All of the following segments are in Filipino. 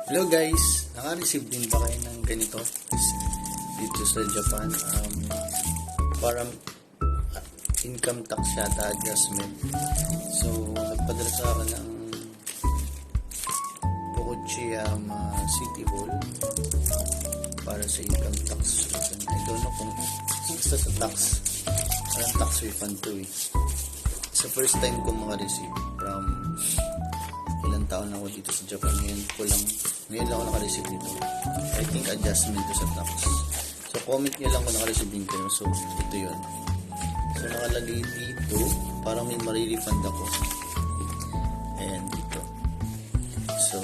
Hello guys, naka-receive din ba kayo ng ganito dito sa Japan? Parang income tax yata adjustment. So, nagpadala sa akin ng Tokuchiyama City Hall para sa income tax. I don't know kung basta sa tax. Parang tax refund to eh. Sa first time ko maka-receive from ilang taon ako dito sa Japan. Ngayon lang ako naka-receive nito. I think adjustment to sa tax. So comment nyo lang kung naka-receive din kayo. So ito yun. So nakalagay dito parang may marirefund ako. Ayan dito. So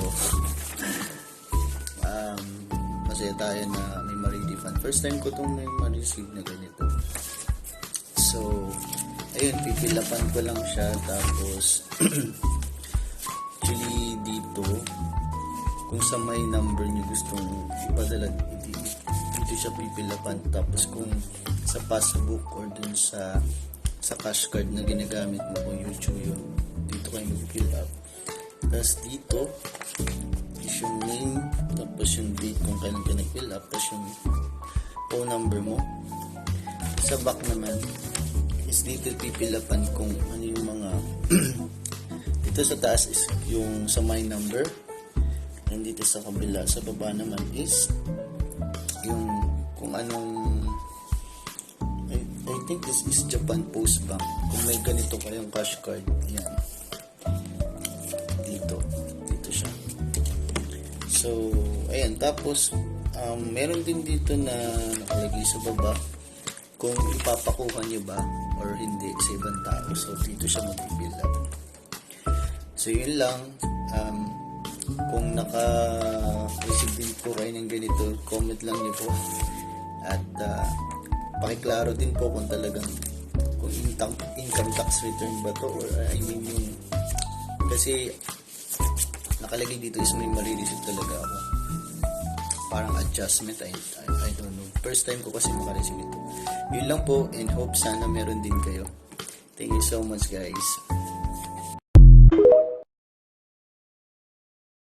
masaya tayo na may marirefund. First time ko itong may ma-receive na ganito. So ayun, pipilapan ko lang siya. Tapos actually dito kung sa may number nyo gustong ipadala, dito siya pipilapan. Tapos kung sa passbook or dun sa cash card na ginagamit mo kung YouTube yun, dito kayo mag-fill up. Tapos dito is yung name, tapos yung date kung kailan ka nag-fill up, tapos yung phone number mo. Sa back naman is dito pipilapan kung ano yung mga dito sa taas is yung sa my number, and dito sa kabila, sa baba naman is yung kung anong I think this is Japan Post Bank. Kung may ganito kayong cash card, yan. Dito siya. So, ayan. Tapos, meron din dito na nakalagay sa baba kung ipapakuha nyo ba or hindi sa ibang tao. So, dito siya mag-fill up. So, yun lang. Kung naka-receive din po kayo ng ganito, comment lang niyo po. At pakiklaro din po kung talagang kung income tax return ba to, or I mean yung kasi nakalagay dito is may marireceive talaga ako. Parang adjustment, I don't know. First time ko kasi makareceive ito. Yun lang po, and hope sana meron din kayo. Thank you so much guys.